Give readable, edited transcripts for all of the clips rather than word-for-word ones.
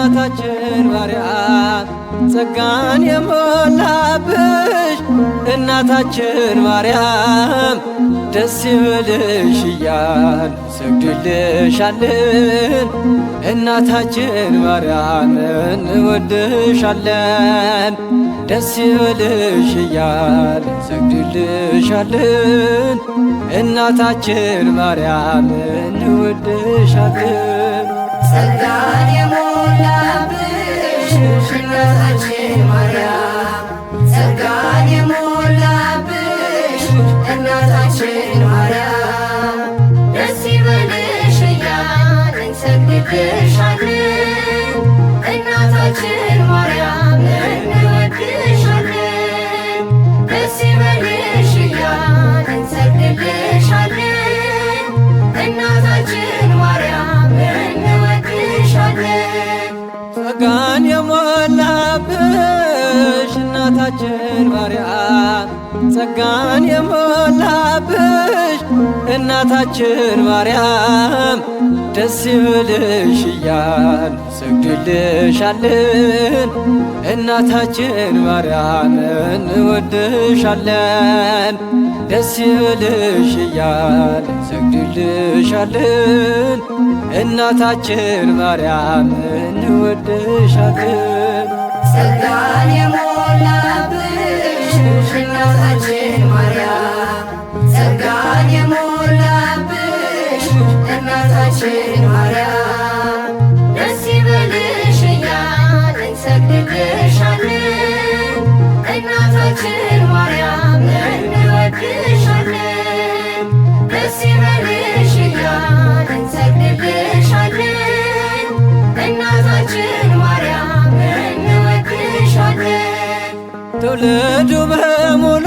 እናታችን ማርያም ጸጋን የሞላብሽ እናታችን ማርያም ደስ ይበልሽ እያል ሰግድልሻለን። እናታችን ማርያም እንወድሻለን። ደስ ይበልሽ እያል ሰግድልሻለን። እናታችን ማርያም እንወድሻለን። ጸጋን የሞላብሽ እናታችን ማርያም ጸጋን የሞላብሽ እናታችን ማርያም ደስ ይበልሽ እያልን እንሰግድልሻለን። እናታችን ማርያም እንወድሻለን። ደስ ይበልሽ እያልን እንሰግድልሻለን። እናታችን ማርያም እንወድሻለን። ጸጋን የሞላብሽ እናታችን ማርያም ጸጋን የሞላብሽ እናታችን ማርያም ደስ ይበልሽ እያል ሰግድልሻለን። እናታችን ማርያም እንወድሻለን። ደስ ይበልሽ እያል ሰግድልሻለን። እናታችን ማርያም እንወድሻለን። ጸጋን የሞላብሽ እናታችን ማርያም ጸጋን የሞላብሽ እናታችን ማርያም ደስ ይበልሽ እያልን እንሰግድልሻለን። እናታችን ማርያም እንወድሻለን። ደስ ይበልሽ እያልን እንሰግድልሻለን። እናታችን ማርያም እንወድሻለን። ትውልዱ በሙሉ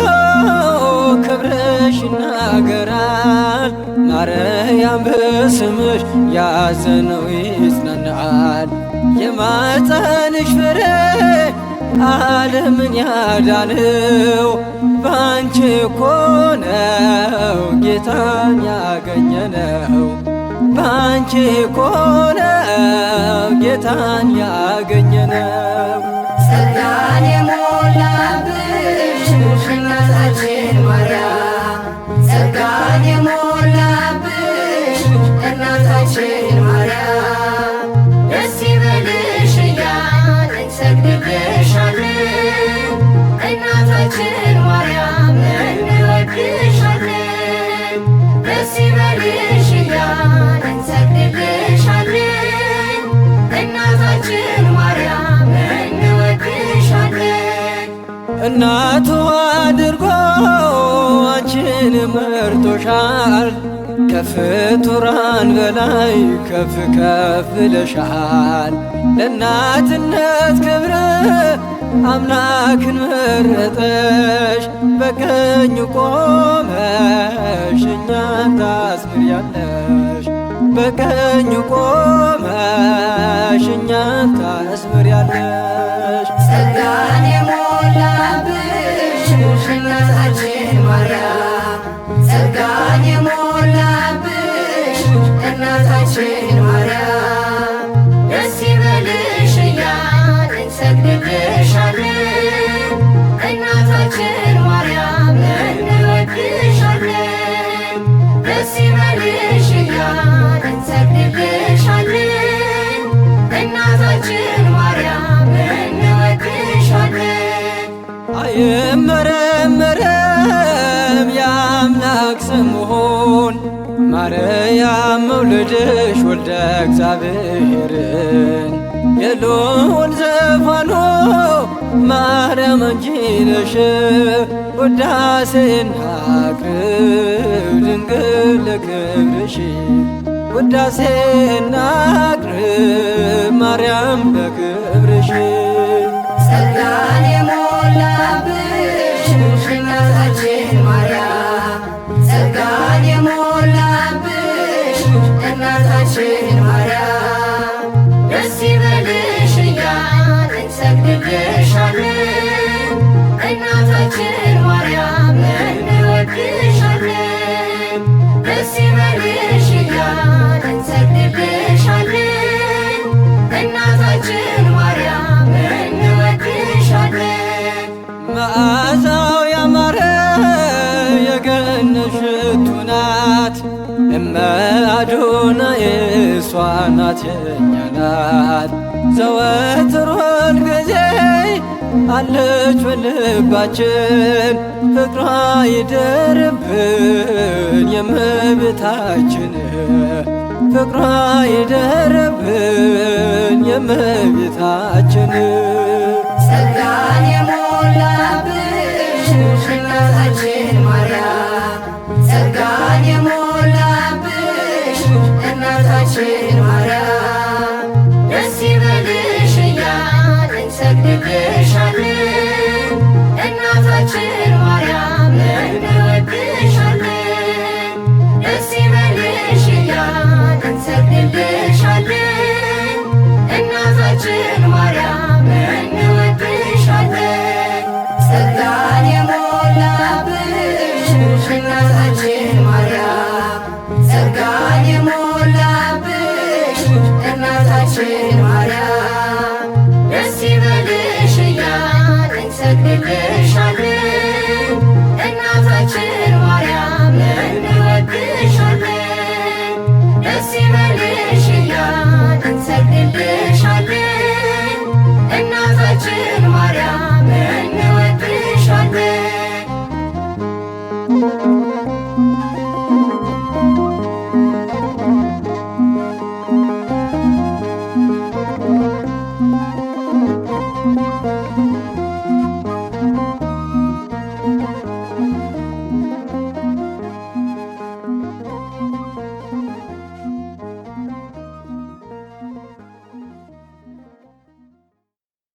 ክብርሽ ይናገራል። ማርያም በስምሽ ያዘነው ይጽናናል። የማኅፀንሽ ፍሬ ዓለምን ያዳነው ባንቺ እኮ ነው ጌታን ያገኘነው። ባንቺ እኮ ነው ጌታን ያገኘነው። ጸጋን የሞላብሽ እናታችን ማርያም ጸጋን የሞላብሽ እናታችን ማርያም ደስ ይበልሽ እያልን እንሰግድልሻለን። እናታችን ማርያም እንወድሻለን። ደስ ይበልሽ እያልን እንሰግድልሻለን። እናታችን ማርያም እንወድሻለን። እናቱ አድርጎ አንቺን መርጦሻል። ከፍጡራን በላይ ከፍ ከፍ ብለሻል። ለእናትነት ክብር አምላክን መረጠሽ። በቀኙ ቆመሽ እኛን ታስምሪያለሽ። በቀኙ ቆመሽ እኛን ታስምሪያለሽ። ጸጋን የሞላብሽ እናታችን ማርያም ጸጋን የሞላብሽ እናታችን ማርያም ደስ ይበልሽ እያልን እንሰግድልሻለን። እናታችን ማርያም እንወድሻለን። ደስ ይበልሽ እያልን እንሰግድልሻለን። እናታችን ማርያም እንወድሻለን። አይመረመርም የአምላክ ስም መሆን ማርያም መውለድሽ ወልደ እግዚአብሔርን የልዑል ዘፋኖ ማርያም አንቺ ነሽ። ውዳሴ እናቅርብ ድንግል ለክብርሽ ውዳሴ እናቅርብ ማርያም ለክብርሽ። ጸጋን የሞላብሽ እናታችን ማርያም ጸጋን የሞላብሽ እናታችን ማርያም ደስ ይበልሽ እያልን እንሰግድልሻለን። እናታችን ማርያም እንወድሻለን። ደስ ይበልሽ እያልን እንሰግድልሻለን። እናታችን መዓዛው ያማረ የገነት ሽቱ ናት። እመ አዶናይ እሷ ናት የኛ ናት። ዘወትር ሁልጊዜ አለች በልባችን ፍቅሯ ይደርብን የእመቤታችን ፍቅሯ ይደርብን የእመቤታችን ጸጋን የሞላብሽ እናታችን ማርያም ጸጋን የሞላብሽ እናታችን ማርያም ደስ ይበልሽ እያልን እንሰግድልሻለን እናታችን ማርያም እንወድሻለን ደስ ይበልሽ እያልን እንሰግድልሻለን እናታችን ማርያም እንወድሻለን ጸጋን የሞላብሽ እናታችን ማርያም ጸጋን የሞላብሽ እናታችን ማርያም ደስ ይበልሽ እያልን እንሰግድልሻለን እናታችን ማርያም እንወድሻለን ደስ ይበልሽ እያልን እንሰግድልሻለን እናታችን ማርያም እንወድሻለን